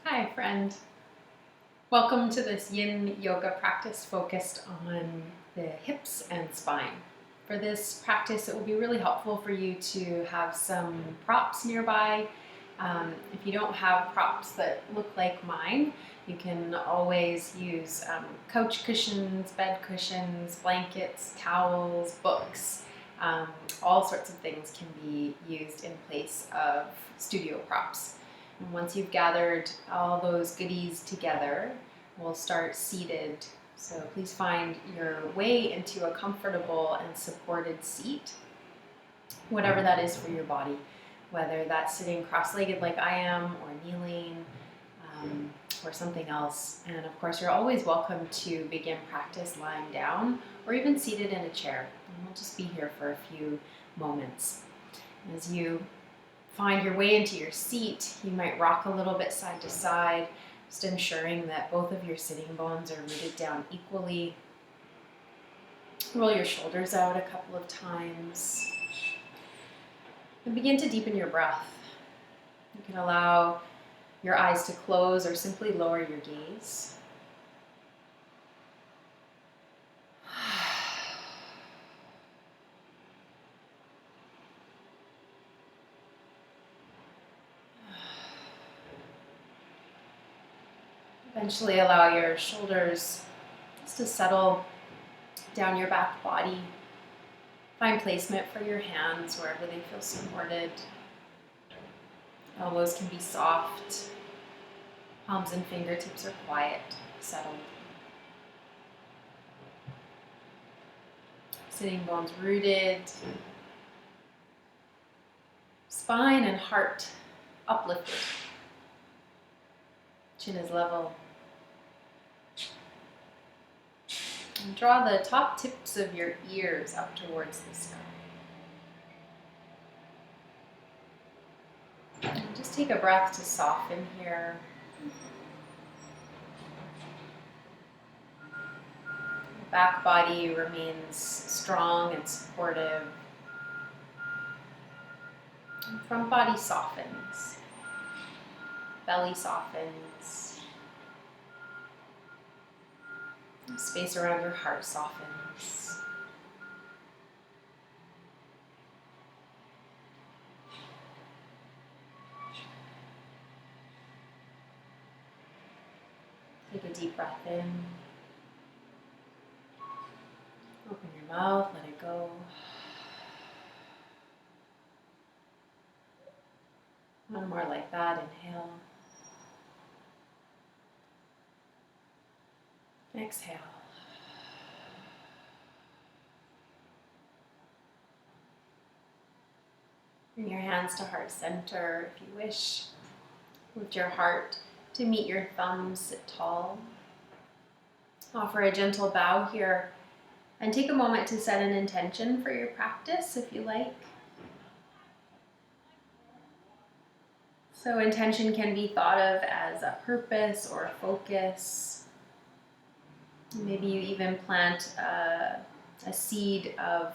Hi, friend. Welcome to this Yin Yoga practice focused on the hips and spine. For this practice, it will be really helpful for you to have some props nearby. If you don't have props that look like mine, you can always use couch cushions, bed cushions, blankets, towels, books. All sorts of things can be used in place of studio props. And once you've gathered all those goodies together, we'll start seated. So please find your way into a comfortable and supported seat, whatever that is for your body, whether that's sitting cross-legged like I am, or kneeling, or something else. And of course, you're always welcome to begin practice lying down or even seated in a chair. And we'll just be here for a few moments. As you find your way into your seat, you might rock a little bit side to side, just ensuring that both of your sitting bones are rooted down equally. Roll your shoulders out a couple of times. And begin to deepen your breath. You can allow your eyes to close or simply lower your gaze. Eventually allow your shoulders just to settle down your back body. Find placement for your hands wherever they feel supported. Elbows can be soft. Palms and fingertips are quiet, settled. Sitting bones rooted. Spine and heart uplifted. Chin is level. And draw the top tips of your ears up towards the sky. And just take a breath to soften here. The back body remains strong and supportive. And front body softens. Belly softens. Space around your heart softens. Take a deep breath in. Open your mouth, let it go. One more like that, inhale. Exhale. Bring your hands to heart center if you wish. Lift your heart to meet your thumbs, sit tall. Offer a gentle bow here and take a moment to set an intention for your practice if you like. So intention can be thought of as a purpose or a focus. Maybe you even plant a seed of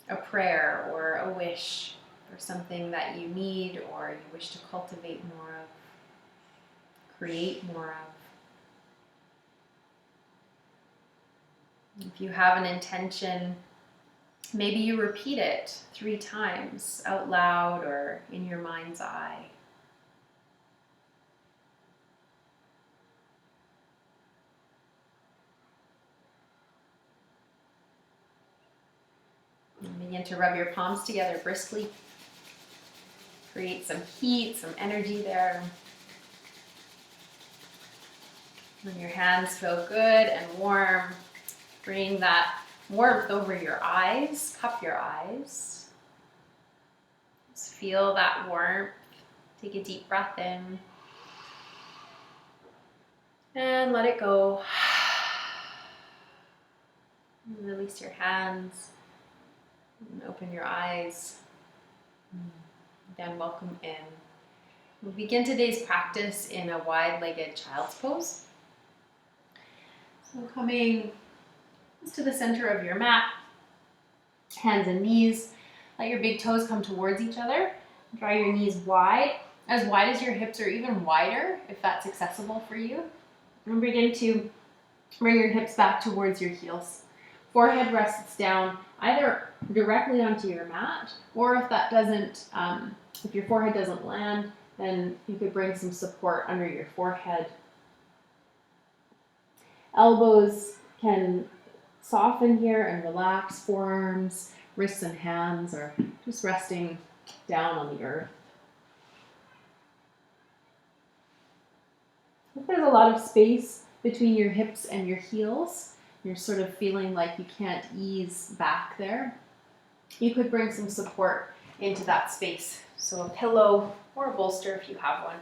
a prayer or a wish for something that you need or you wish to cultivate more of, create more of. If you have an intention, maybe you repeat it 3 times out loud or in your mind's eye. And begin to rub your palms together briskly. Create some heat, some energy there. When your hands feel good and warm, bring that warmth over your eyes. Cup your eyes. Just feel that warmth. Take a deep breath in. And let it go. And release your hands. And open your eyes. Again, welcome in. We'll begin today's practice in a wide-legged child's pose. So coming to the center of your mat, hands and knees. Let your big toes come towards each other. Draw your knees wide as wide as your hips or even wider if that's accessible for you. And begin to bring your hips back towards your heels. Forehead rests down either directly onto your mat, or if that doesn't, if your forehead doesn't land, then you could bring some support under your forehead. Elbows can soften here and relax. Forearms, wrists, and hands are just resting down on the earth. If there's a lot of space between your hips and your heels, you're sort of feeling like you can't ease back there, you could bring some support into that space. So a pillow or a bolster if you have one.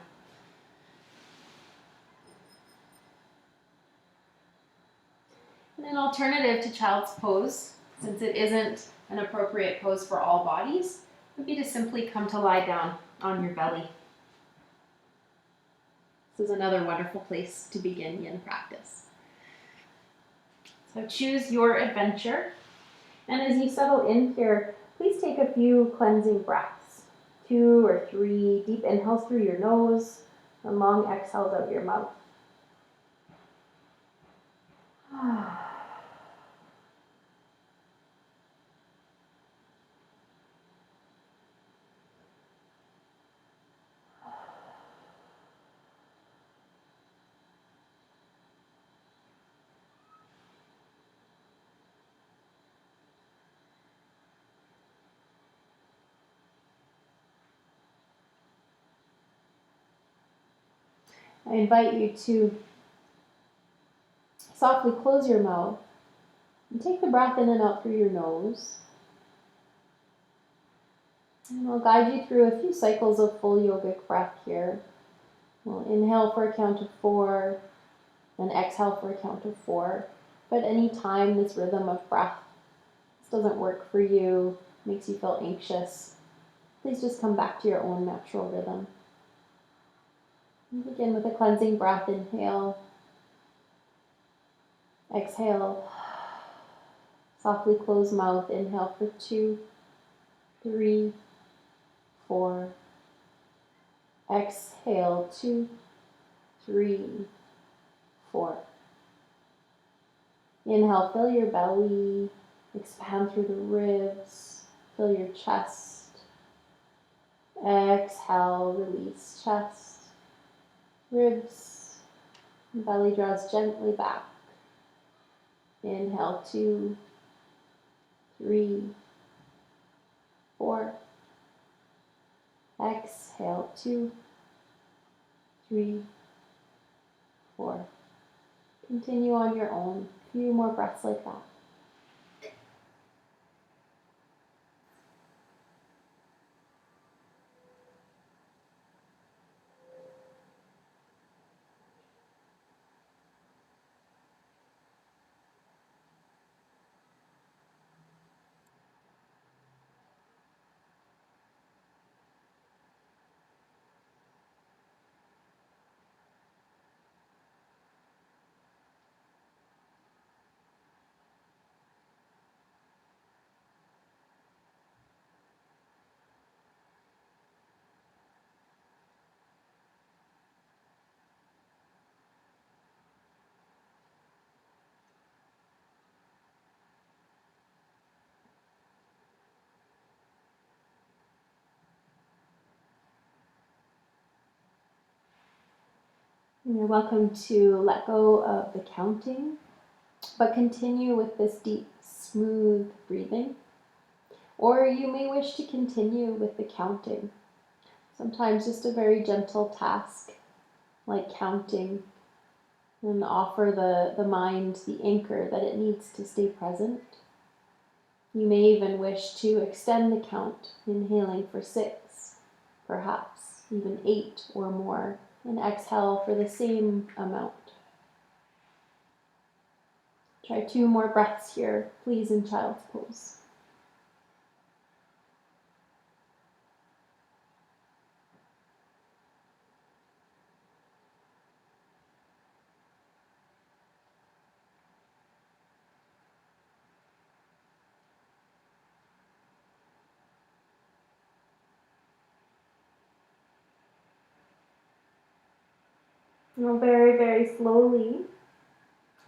And an alternative to child's pose, since it isn't an appropriate pose for all bodies, would be to simply come to lie down on your belly. This is another wonderful place to begin yin practice. So choose your adventure. And as you settle in here, please take a few cleansing breaths. 2 or 3 deep inhales through your nose and long exhales out your mouth. I invite you to softly close your mouth and take the breath in and out through your nose. And I'll guide you through a few cycles of full yogic breath here. We'll inhale for a count of 4, then exhale for a count of 4. But any time this rhythm of breath doesn't work for you, makes you feel anxious, please just come back to your own natural rhythm. And begin with a cleansing breath. Inhale, exhale, softly close mouth. Inhale for 2, 3, 4. Exhale, 2, 3, 4. Inhale, fill your belly, expand through the ribs, fill your chest. Exhale, release chest, ribs, belly draws gently back. Inhale, 2, 3, 4. Exhale, 2, 3, 4. Continue on your own. A few more breaths like that. You're welcome to let go of the counting, but continue with this deep, smooth breathing. Or you may wish to continue with the counting. Sometimes just a very gentle task, like counting, and offer the mind the anchor that it needs to stay present. You may even wish to extend the count, inhaling for 6, perhaps even 8 or more, and exhale for the same amount. Try 2 more breaths here, please, in child's pose. Now very, very slowly,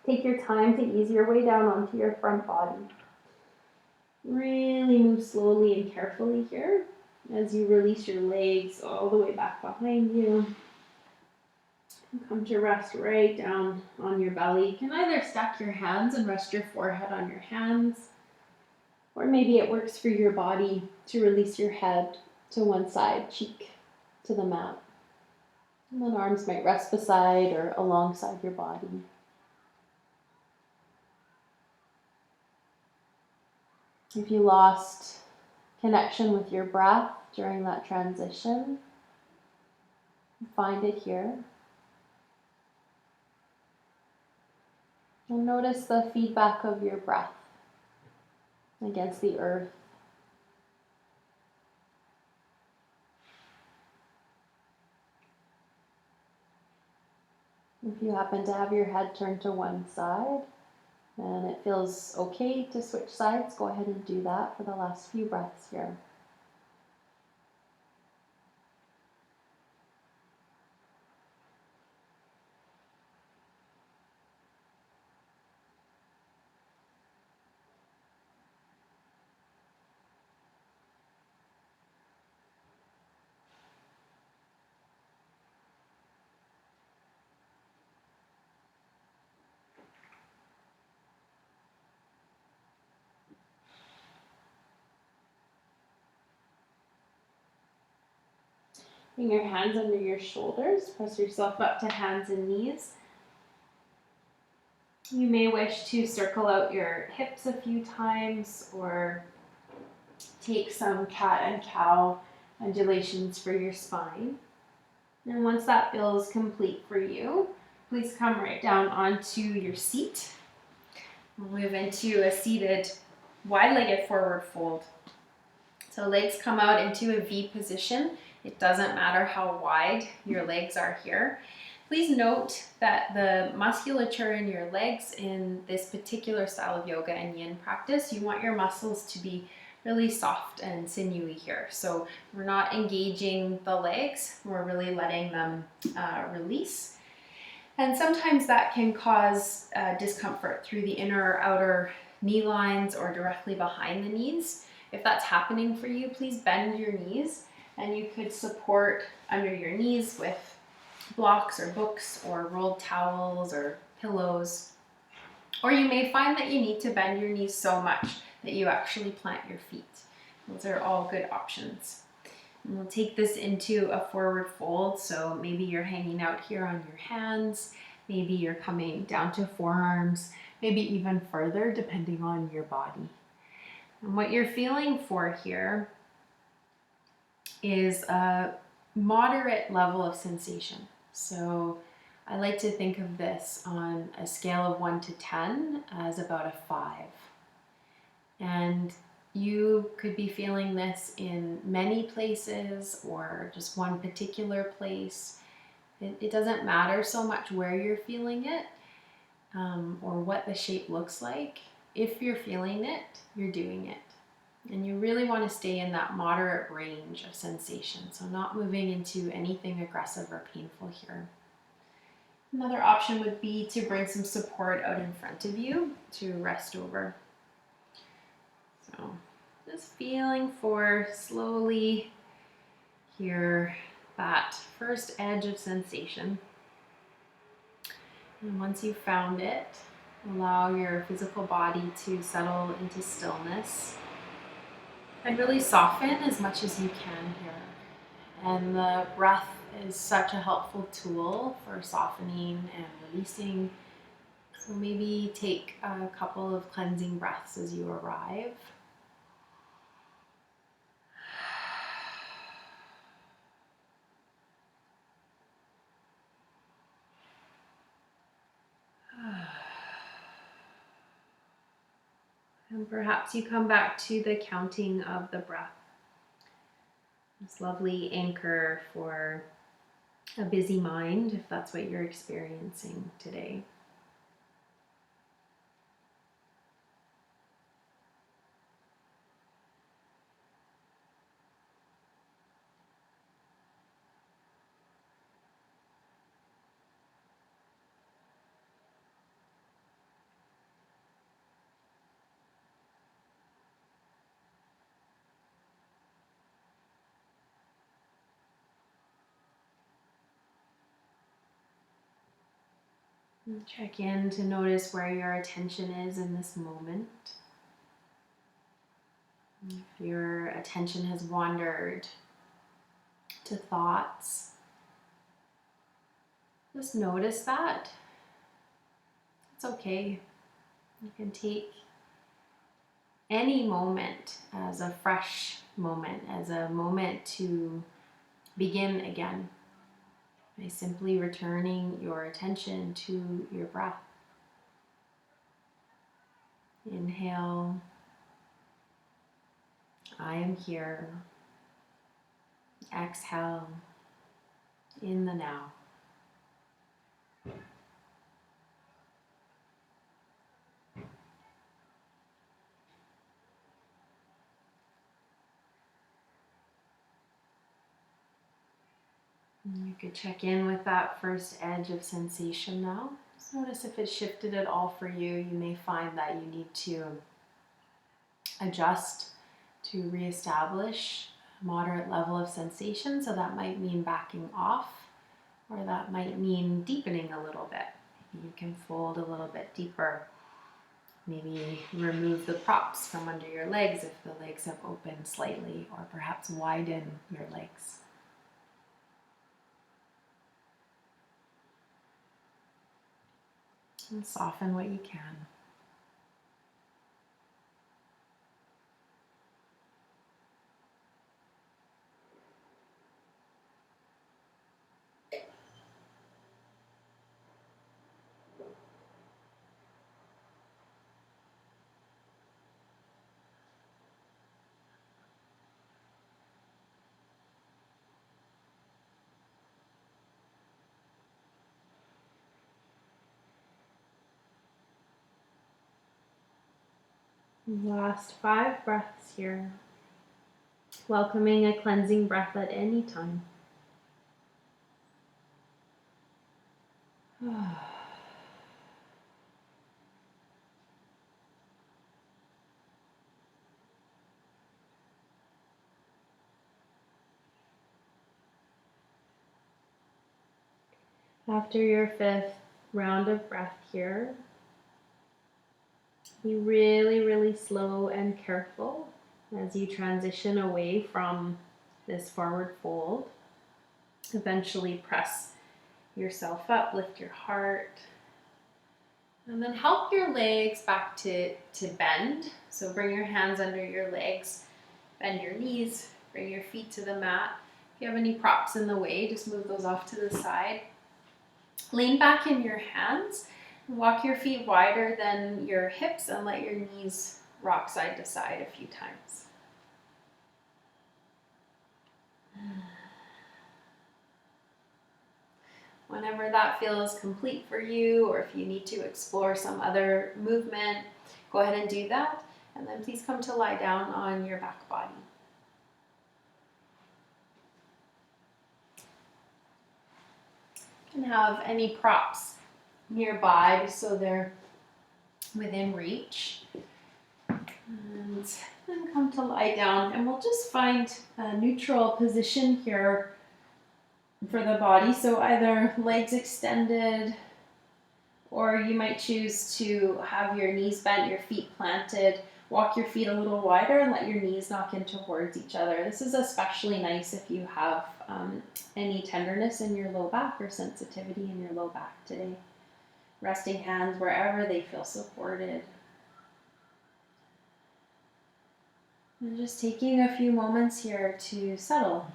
take your time to ease your way down onto your front body. Really move slowly and carefully here as you release your legs all the way back behind you. Come to rest right down on your belly. You can either stack your hands and rest your forehead on your hands, or maybe it works for your body to release your head to one side, cheek to the mat. And then arms might rest beside or alongside your body. If you lost connection with your breath during that transition, find it here. And notice the feedback of your breath against the earth. If you happen to have your head turned to one side and it feels okay to switch sides, go ahead and do that for the last few breaths here. Bring your hands under your shoulders, press yourself up to hands and knees. You may wish to circle out your hips a few times or take some cat and cow undulations for your spine. And once that feels complete for you, please come right down onto your seat. We'll move into a seated wide-legged forward fold. So legs come out into a V position. It doesn't matter how wide your legs are here. Please note that the musculature in your legs in this particular style of yoga and yin practice, you want your muscles to be really soft and sinewy here. So we're not engaging the legs, we're really letting them release. And sometimes that can cause discomfort through the inner or outer knee lines or directly behind the knees. If that's happening for you, please bend your knees, and you could support under your knees with blocks or books or rolled towels or pillows. Or you may find that you need to bend your knees so much that you actually plant your feet. Those are all good options. And we'll take this into a forward fold. So maybe you're hanging out here on your hands, maybe you're coming down to forearms, maybe even further depending on your body. And what you're feeling for here is a moderate level of sensation. So I like to think of this on a scale of 1 to 10 as about a 5. And you could be feeling this in many places or just one particular place. It doesn't matter so much where you're feeling it or what the shape looks like. If you're feeling it, you're doing it. And you really want to stay in that moderate range of sensation, so not moving into anything aggressive or painful here. Another option would be to bring some support out in front of you to rest over. So just feeling for slowly here that first edge of sensation. And once you've found it, allow your physical body to settle into stillness. And really soften as much as you can here. And the breath is such a helpful tool for softening and releasing. So maybe take a couple of cleansing breaths as you arrive. And perhaps you come back to the counting of the breath. This lovely anchor for a busy mind, if that's what you're experiencing today. And check in to notice where your attention is in this moment. If your attention has wandered to thoughts, just notice that. It's okay. You can take any moment as a fresh moment, as a moment to begin again by simply returning your attention to your breath. Inhale, I am here. Exhale, in the now. And you could check in with that first edge of sensation now. Just notice if it shifted at all for you. You may find that you need to adjust to reestablish a moderate level of sensation. So that might mean backing off, or that might mean deepening a little bit. Maybe you can fold a little bit deeper. Maybe remove the props from under your legs if the legs have opened slightly, or perhaps widen your legs. And soften what you can. Last 5 breaths here. Welcoming a cleansing breath at any time. After your 5th round of breath here, be really, really slow and careful as you transition away from this forward fold. Eventually press yourself up, lift your heart, and then help your legs back to bend. So bring your hands under your legs, bend your knees, bring your feet to the mat. If you have any props in the way, just move those off to the side. Lean back in your hands, walk your feet wider than your hips, and let your knees rock side to side a few times. Whenever that feels complete for you, or if you need to explore some other movement, go ahead and do that. And then please come to lie down on your back body. You can have any props nearby just so they're within reach. And then come to lie down, and we'll just find a neutral position here for the body. So either legs extended, or you might choose to have your knees bent, your feet planted. Walk your feet a little wider and let your knees knock in towards each other. This is especially nice if you have any tenderness in your low back or sensitivity in your low back today. Resting hands wherever they feel supported. And just taking a few moments here to settle.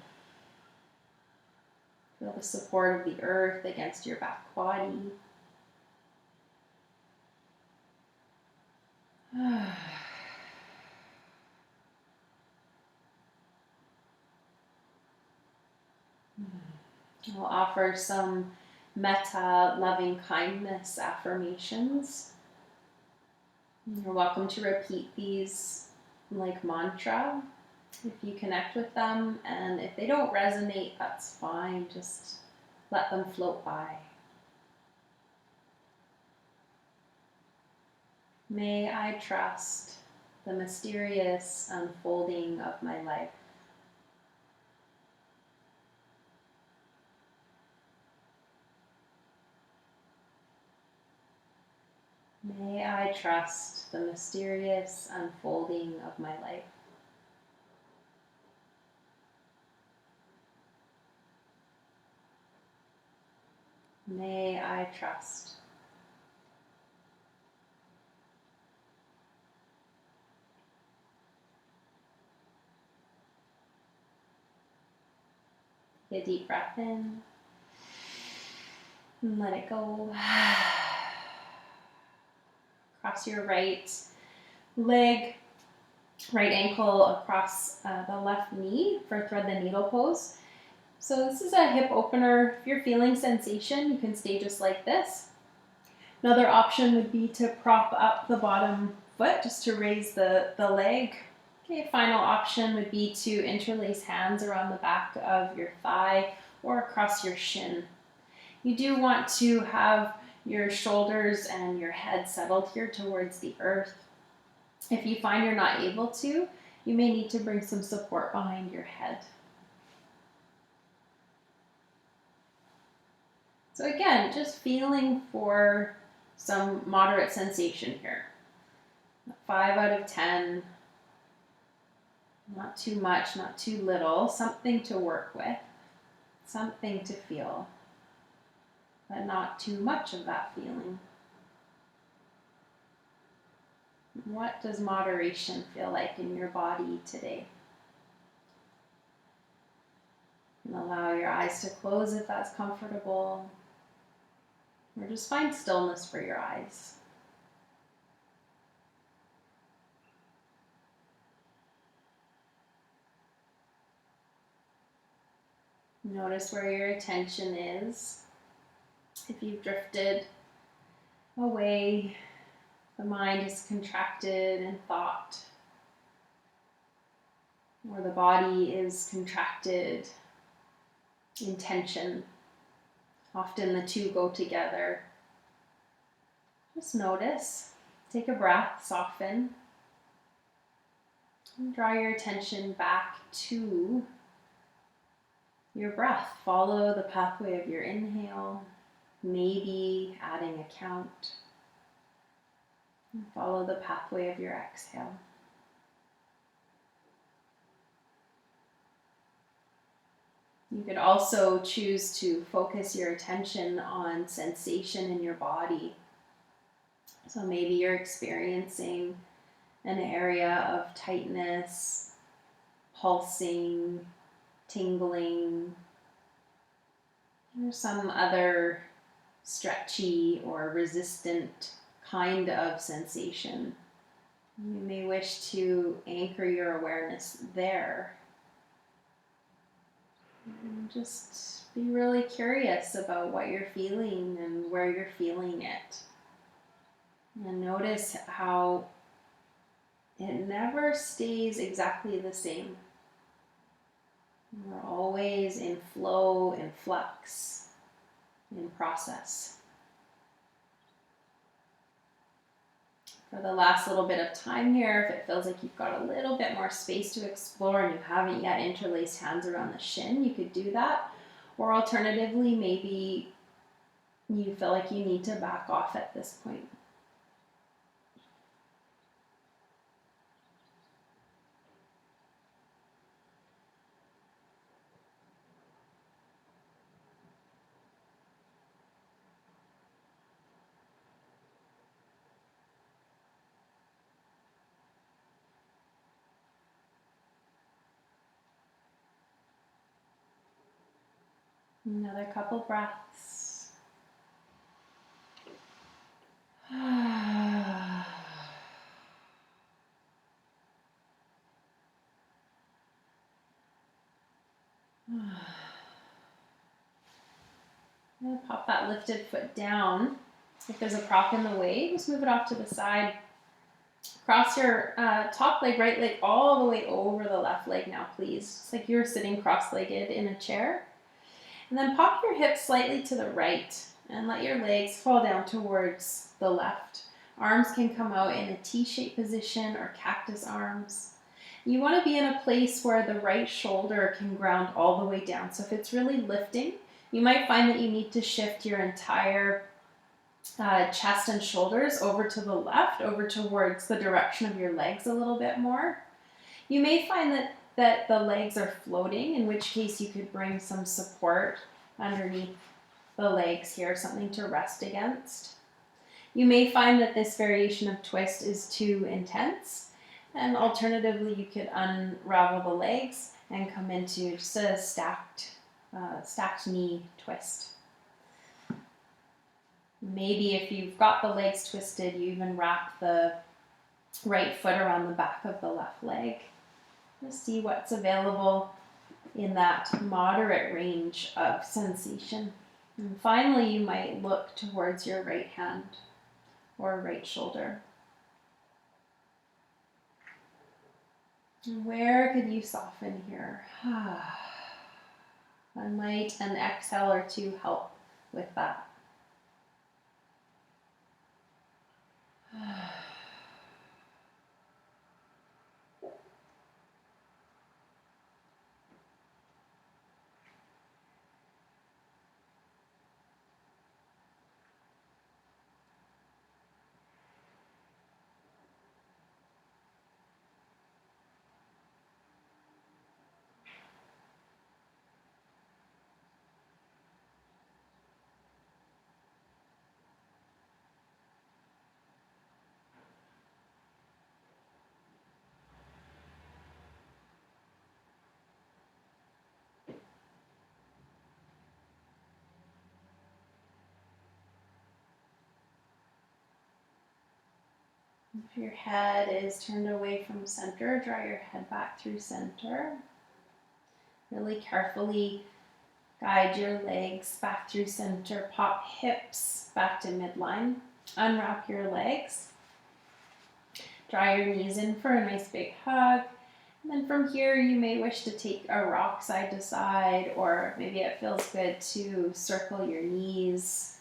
Feel the support of the earth against your back body. We'll offer some metta, loving kindness affirmations. You're welcome to repeat these like mantra if you connect with them, and if they don't resonate, that's fine. Just let them float by. May I trust the mysterious unfolding of my life. May I trust the mysterious unfolding of my life. May I trust. Take a deep breath in and let it go. Cross your right leg, right ankle across the left knee for thread the needle pose. So this is a hip opener. If you're feeling sensation, you can stay just like this. Another option would be to prop up the bottom foot just to raise the leg. Okay, final option would be to interlace hands around the back of your thigh or across your shin. You do want to have your shoulders and your head settled here towards the earth. If you find you're not able to, you may need to bring some support behind your head. So again, just feeling for some moderate sensation here. 5 out of 10. Not too much, not too little. Something to work with. Something to feel. But not too much of that feeling. What does moderation feel like in your body today? And allow your eyes to close if that's comfortable. Or just find stillness for your eyes. Notice where your attention is. If you've drifted away, the mind is contracted in thought, or the body is contracted in tension. Often the two go together. Just notice. Take a breath, soften. And draw your attention back to your breath. Follow the pathway of your inhale, maybe adding a count. And follow the pathway of your exhale. You could also choose to focus your attention on sensation in your body. So maybe you're experiencing an area of tightness, pulsing, tingling, or some other stretchy or resistant kind of sensation. You may wish to anchor your awareness there. And just be really curious about what you're feeling and where you're feeling it. And notice how it never stays exactly the same. We're always in flow, in flux, in process. For the last little bit of time here, if it feels like you've got a little bit more space to explore and you haven't yet interlaced hands around the shin, you could do that. Or alternatively, maybe you feel like you need to back off at this point. Another couple breaths. Pop that lifted foot down. If there's a prop in the way, just move it off to the side. Cross your top leg, right leg, all the way over the left leg now, please. Just like you're sitting cross-legged in a chair. And then pop your hips slightly to the right and let your legs fall down towards the left. Arms can come out in a T-shaped position or cactus arms. You want to be in a place where the right shoulder can ground all the way down. So if it's really lifting, you might find that you need to shift your entire chest and shoulders over to the left, over towards the direction of your legs a little bit more. You may find that the legs are floating, in which case you could bring some support underneath the legs here, something to rest against. You may find that this variation of twist is too intense, and alternatively you could unravel the legs and come into just a stacked knee twist. Maybe if you've got the legs twisted, you even wrap the right foot around the back of the left leg. Just see what's available in that moderate range of sensation. And finally, you might look towards your right hand or right shoulder. And where could you soften here? And might an exhale or two help with that? If your head is turned away from center, draw your head back through center. Really carefully guide your legs back through center. Pop hips back to midline. Unwrap your legs. Draw your knees in for a nice big hug. And then from here, you may wish to take a rock side to side, or maybe it feels good to circle your knees.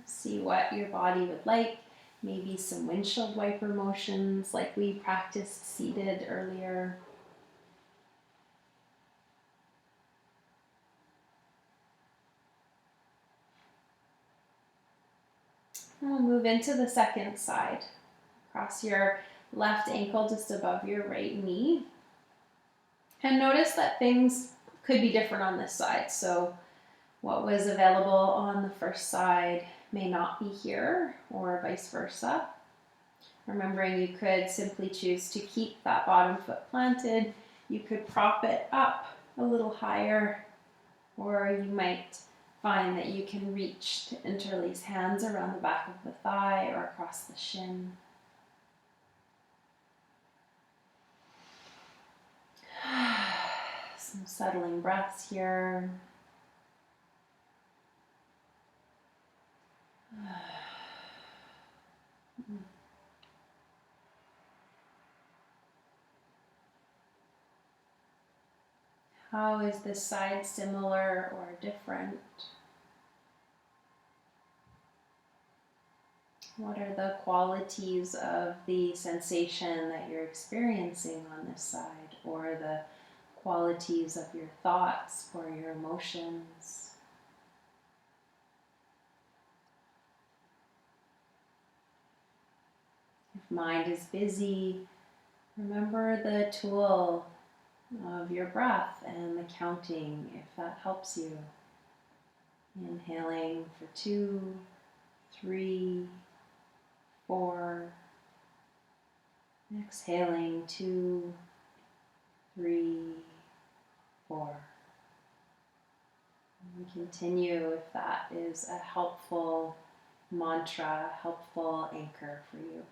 See what your body would like. Maybe some windshield wiper motions like we practiced seated earlier. And we'll move into the second side. Cross your left ankle just above your right knee. And notice that things could be different on this side. So what was available on the first side may not be here, or vice versa. Remembering you could simply choose to keep that bottom foot planted. You could prop it up a little higher, or you might find that you can reach to interlace hands around the back of the thigh or across the shin. Some settling breaths here. How is this side similar or different? What are the qualities of the sensation that you're experiencing on this side, or the qualities of your thoughts or your emotions? If mind is busy, remember the tool of your breath and the counting, if that helps you. Inhaling for 2, 3, 4. Exhaling 2, 3, 4. And continue if that is a helpful mantra, helpful anchor for you.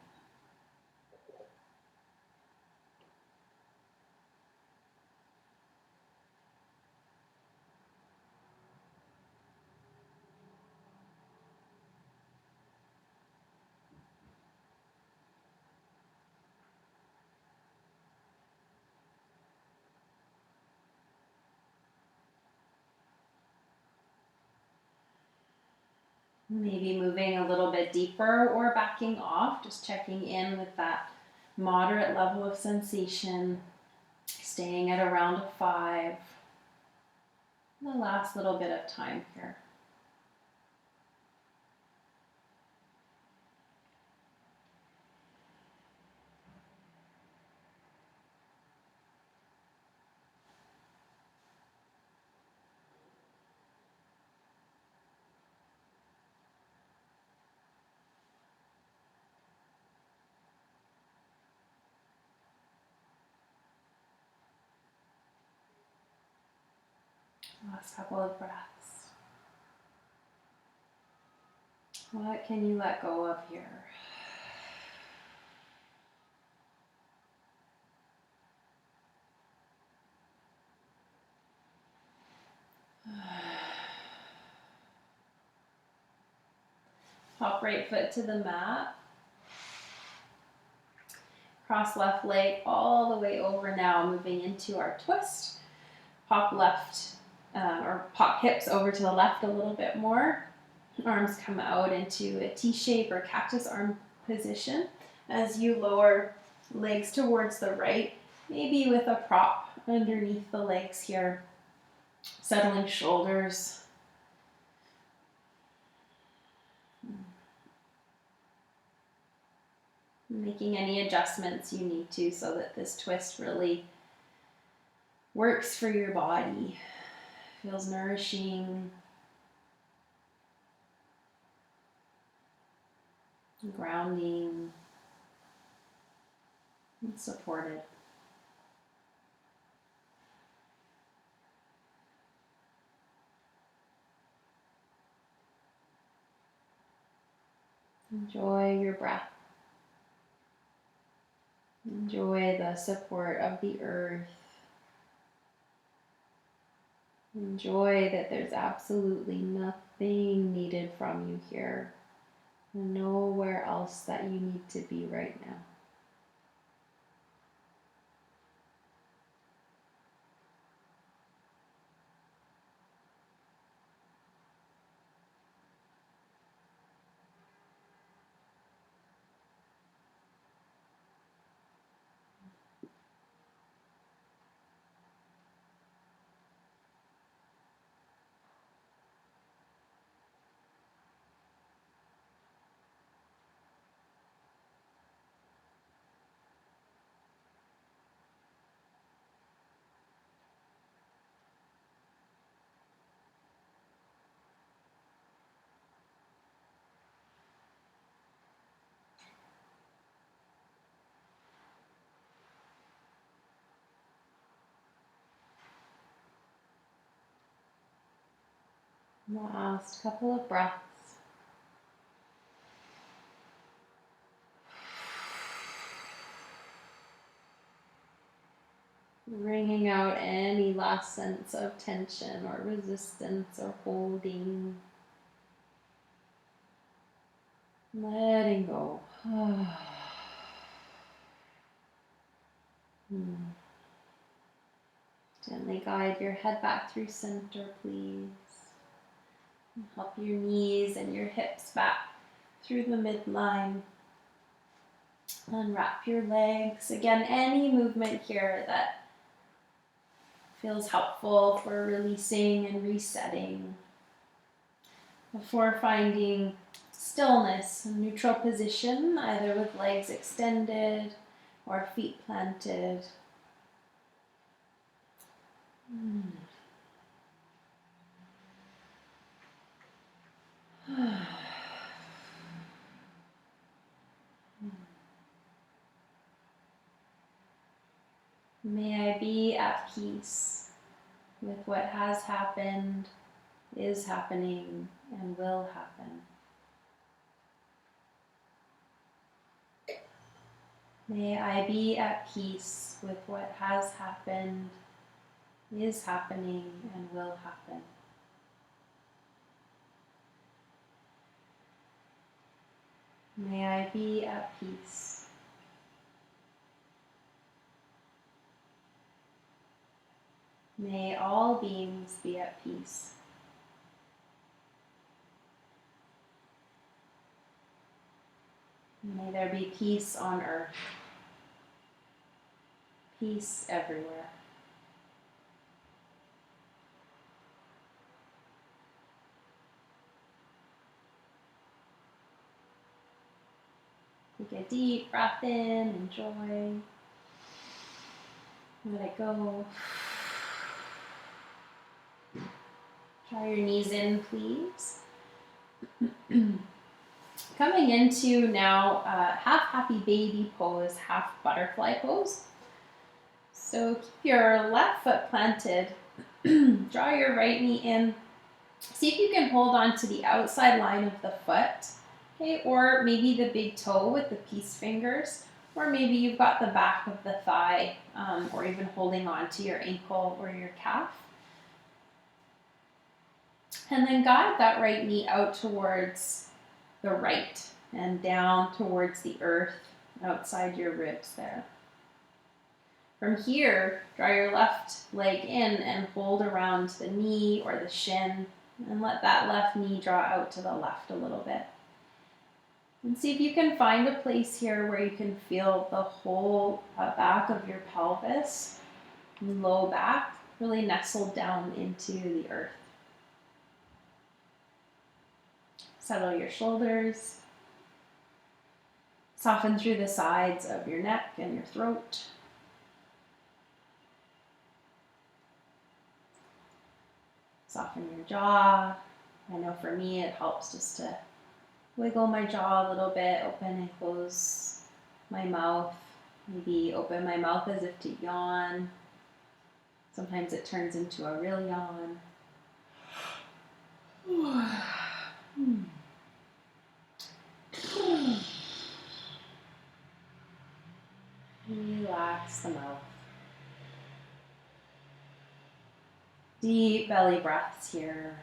Maybe moving a little bit deeper or backing off, just checking in with that moderate level of sensation, staying at around a 5. The last little bit of time here. Last couple of breaths. What can you let go of here? Hop right foot to the mat. Cross left leg all the way over now, moving into our twist. Pop left or pop hips over to the left a little bit more. Arms come out into a T shape or cactus arm position as you lower legs towards the right, maybe with a prop underneath the legs here, settling shoulders. Making any adjustments you need to so that this twist really works for your body, feels nourishing, grounding, and supported. Enjoy your breath. Enjoy the support of the earth. Enjoy that there's absolutely nothing needed from you here. Nowhere else that you need to be right now. Last couple of breaths. Wringing out any last sense of tension or resistance or holding. Letting go. Gently guide your head back through center, please. Help your knees and your hips back through the midline. Unwrap your legs. Again, any movement here that feels helpful for releasing and resetting. Before finding stillness, a neutral position, either with legs extended or feet planted. May I be at peace with what has happened, is happening, and will happen. May I be at peace with what has happened, is happening, and will happen. May I be at peace. May all beings be at peace. May there be peace on earth. Peace everywhere. Take a deep breath in, enjoy. Let it go. Draw your knees in, please. Coming into now half happy baby pose, half butterfly pose. So keep your left foot planted Draw your right knee in. See if you can hold on to the outside line of the foot, okay, or maybe the big toe with the peace fingers, or maybe you've got the back of the thigh, or even holding on to your ankle or your calf. And then guide that right knee out towards the right and down towards the earth outside your ribs there. From here, draw your left leg in and hold around the knee or the shin, and let that left knee draw out to the left a little bit. And see if you can find a place here where you can feel the whole back of your pelvis, low back, really nestled down into the earth. Settle your shoulders. Soften through the sides of your neck and your throat. Soften your jaw. I know for me it helps just to wiggle my jaw a little bit, open and close my mouth. Maybe open my mouth as if to yawn. Sometimes it turns into a real yawn. Relax the mouth. Deep belly breaths here.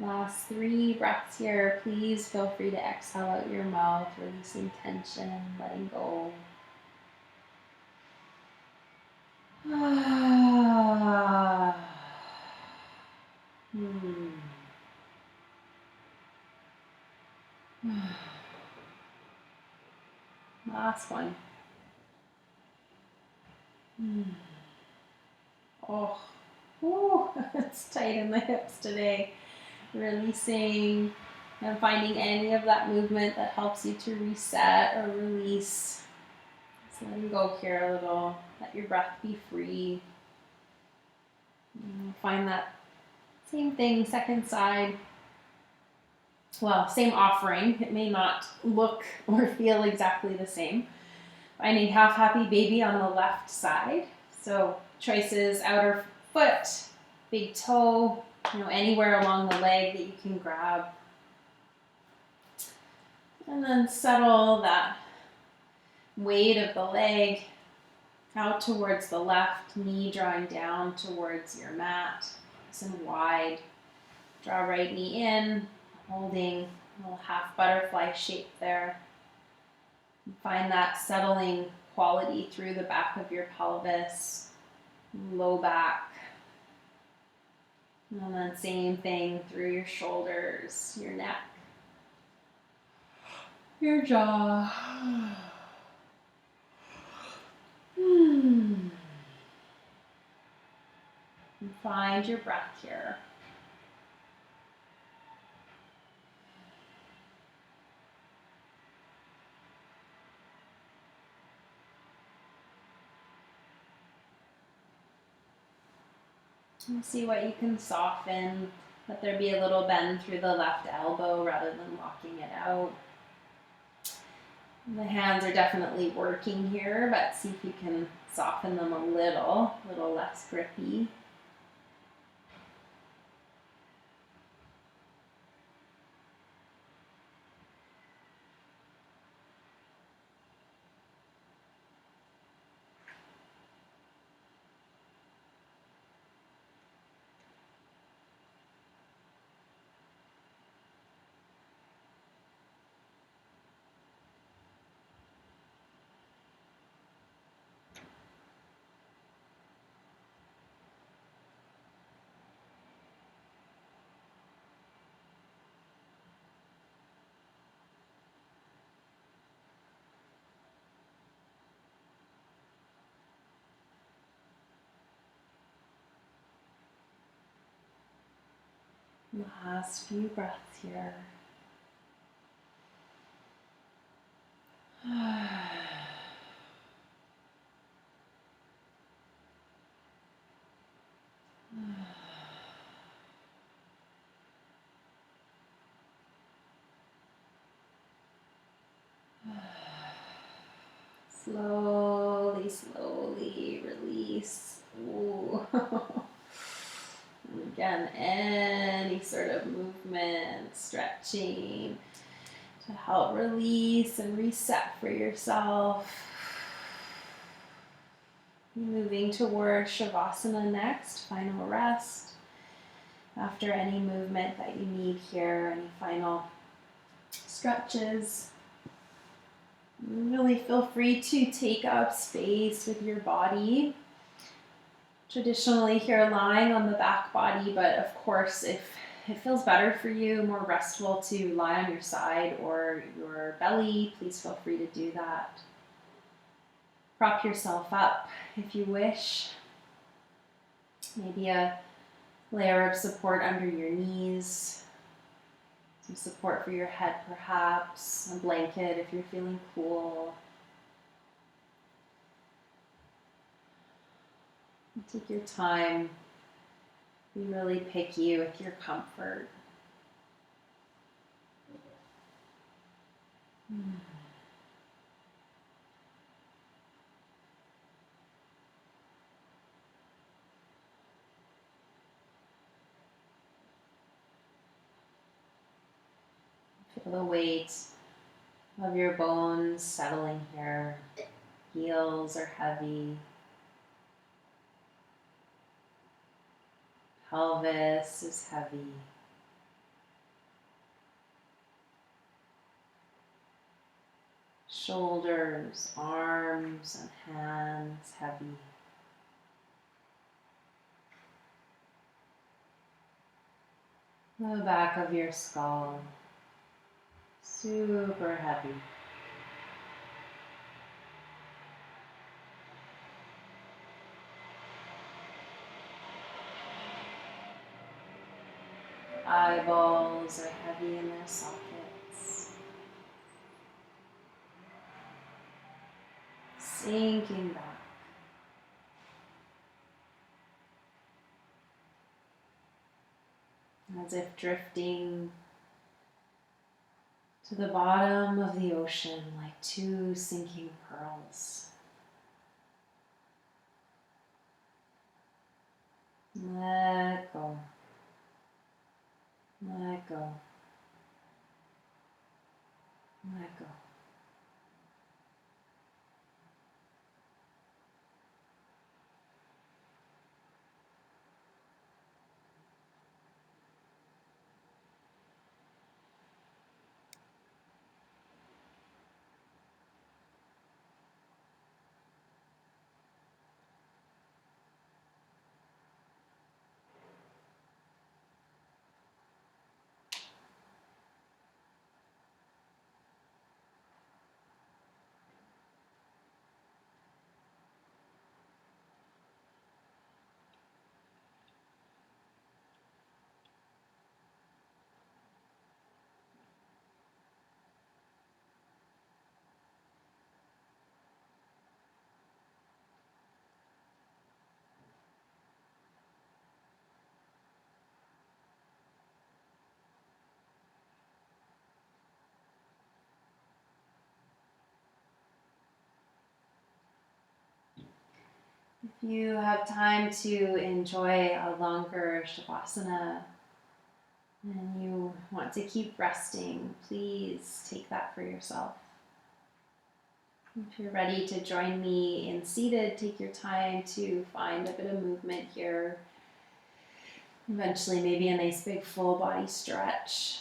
Last 3 breaths here. Please feel free to exhale out your mouth, releasing tension, letting go. Last one. Oh, it's tight in the hips today. Releasing and finding any of that movement that helps you to reset or release. Just letting go here a little. Let your breath be free. Find that same thing, second side. Well, same offering. It may not look or feel exactly the same. Finding half happy baby on the left side. So choices: outer foot, big toe, anywhere along the leg that you can grab. And then settle that weight of the leg out towards the left, knee drawing down towards your mat, nice and wide. Draw right knee in, holding a little half butterfly shape there. Find that settling quality through the back of your pelvis, low back. And then same thing through your shoulders, your neck, your jaw. And find your breath here. And see what you can soften. Let there be a little bend through the left elbow rather than locking it out. The hands are definitely working here, but see if you can soften them a little less grippy. Last few breaths here. Slowly, slowly release. Ooh. Again, any sort of movement, stretching to help release and reset for yourself. Moving towards Shavasana next, final rest. After any movement that you need here, any final stretches. Really feel free to take up space with your body. Traditionally here lying on the back body, but of course if it feels better for you, more restful to lie on your side or your belly, please feel free to do that. Prop yourself up if you wish. Maybe a layer of support under your knees. Some support for your head perhaps. A blanket if you're feeling cool. Take your time. Be really picky with your comfort. Feel the weight of your bones settling here. Heels are heavy. Pelvis is heavy. Shoulders, arms, and hands heavy. The back of your skull, super heavy. Eyeballs are heavy in their sockets. Sinking back. As if drifting to the bottom of the ocean like two sinking pearls. Let go. Let go. Let go. If you have time to enjoy a longer Shavasana and you want to keep resting, please take that for yourself. If you're ready to join me in seated, take your time to find a bit of movement here. Eventually, maybe a nice big full body stretch.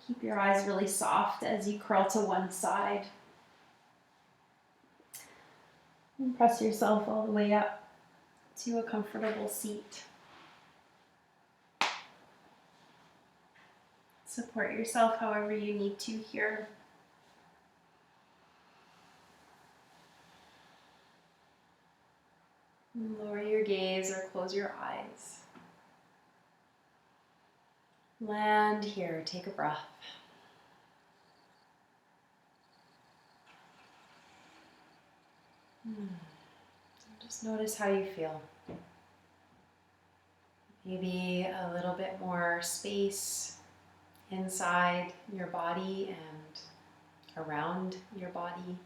Keep your eyes really soft as you curl to one side. And press yourself all the way up to a comfortable seat. Support yourself however you need to here. Lower your gaze or close your eyes. Land here, take a breath. Just notice how you feel. Maybe a little bit more space inside your body and around your body.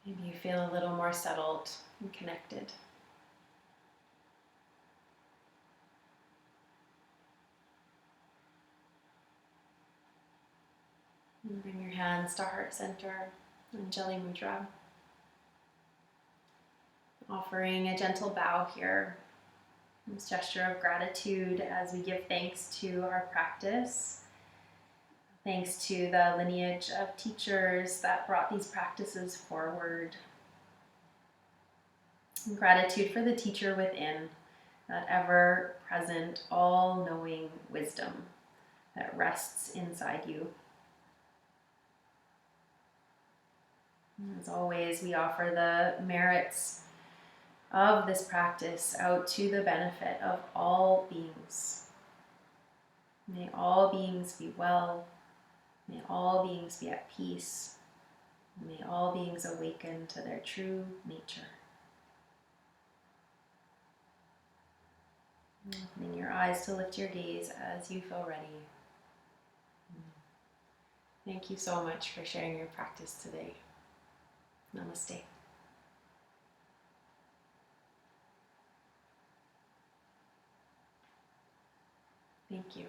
Maybe you feel a little more settled and connected. And bring your hands to heart center and Jali Mudra. Offering a gentle bow here. This gesture of gratitude as we give thanks to our practice. Thanks to the lineage of teachers that brought these practices forward. And gratitude for the teacher within, that ever-present, all-knowing wisdom that rests inside you. As always, we offer the merits of this practice out to the benefit of all beings. May all beings be well. May all beings be at peace. May all beings awaken to their true nature. Opening your eyes to lift your gaze as you feel ready. Thank you so much for sharing your practice today. Namaste. Thank you.